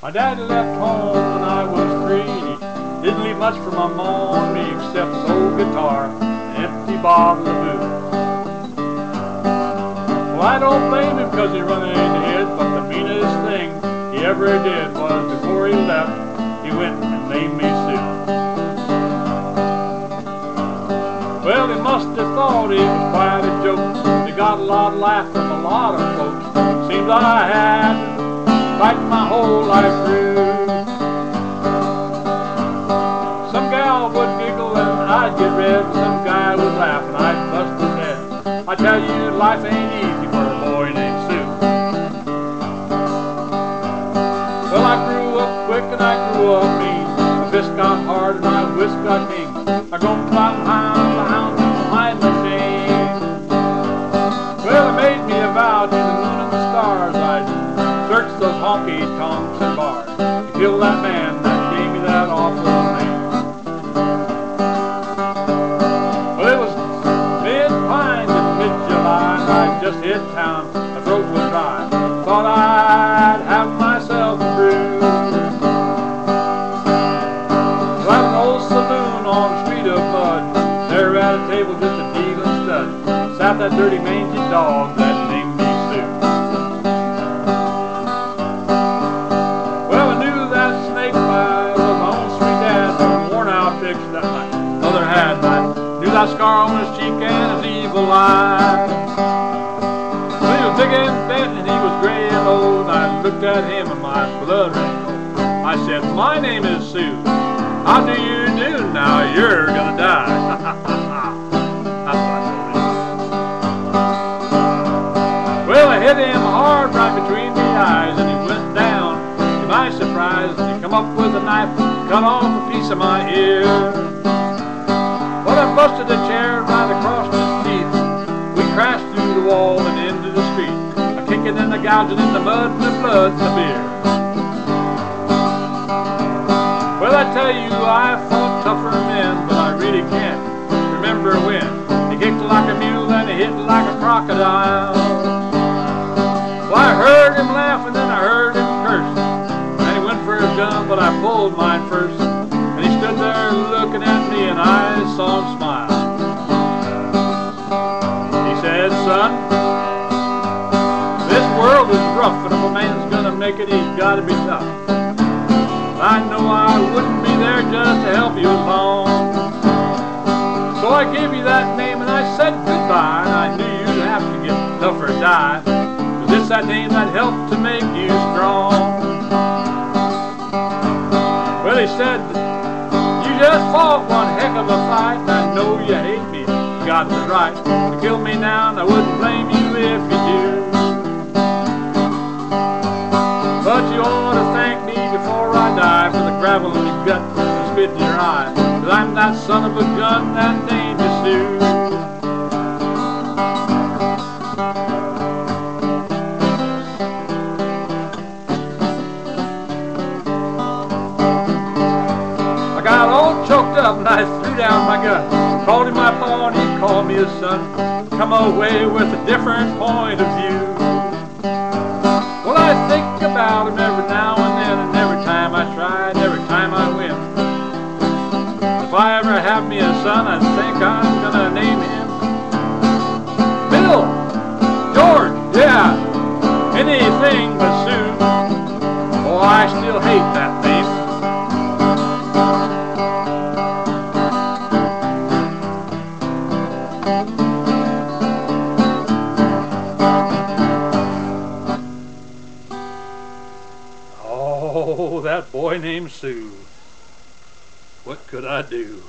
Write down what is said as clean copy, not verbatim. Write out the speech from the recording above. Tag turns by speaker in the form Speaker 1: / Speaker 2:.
Speaker 1: My daddy left home when I was 3. He didn't leave much for my mom and me except his old guitar and an empty bottle of booze. Well, I don't blame him because he run it in his, but the meanest thing he ever did was before he left, he went and named me Sue. Well, he must have thought it was quite a joke. He got a lot of laugh from a lot of folks. Seems I had to fight my whole life through. Some gal would giggle and I'd get red. Some guy would laugh and I'd bust his head. I tell you, life ain't easy for a boy named Sue. Well, I grew up quick and I grew up mean. My fist got hard and my whisk got mean. I go climb hound behind my chain. Well, it made me a vow to the moon and the stars. I'd search those honky-tonks and bars to kill that man that gave me that awful name. Well, it was mid-pine and mid-July, and I just hit town. My throat was dry. Thought I'd have myself a brew. So at an old saloon on the street of mud, there at a table just a dealing stud, sat that dirty mangy dog that named me Sue. Well, I knew that snake bite was my own sweet dad from a worn-out picture that my mother had. I knew that scar on his cheek and his evil eye. Well, he was big and bent and he was gray and old, and I looked at him and my blood ran cold. I said, "My name is Sue. How do you do now? You're gonna die." That's what I told him. Well, I hit him hard right between the eyes, and he went down. To my surprise, he come up with a knife, cut off a piece of my ear. Well, I busted a chair right across his teeth. We crashed through the wall and into the street, a kicking and a gouging in the mud and the blood and the beer. Well, I tell you, I fought tougher men, but I really can't remember when. He kicked like a mule and he hit like a crocodile. Well, I heard him laugh and then I heard him curse. And he went for his gun, but I pulled mine first. And he stood there looking at me and I saw him smile. He said, "Son, this world is rough, and if a man's gonna make it, he's gotta be tough. I know I wouldn't be there just to help you along. So I gave you that name and I said goodbye, and I knew you'd have to get tough or die, 'cause it's that name that helped to make you strong." Well, he said, "You just fought one heck of a fight, and I know you hate me. You got the right to kill me now, and I wouldn't blame you if you do. But you ought to thank me before I die for the gravel in your gut and the spit in your eye, 'cause I'm that son of a gun that named you Sue." I got all choked up and I threw down my gun, called him my paw and he called me his son. Come away with a different point of view. Well, I think about him every now and then, and every time I try, and every time I win. If I ever have me a son, I think I'm gonna name him Bill, George, yeah, anything but Sue. Oh, I still hate that name. Oh, that boy named Sue. What could I do?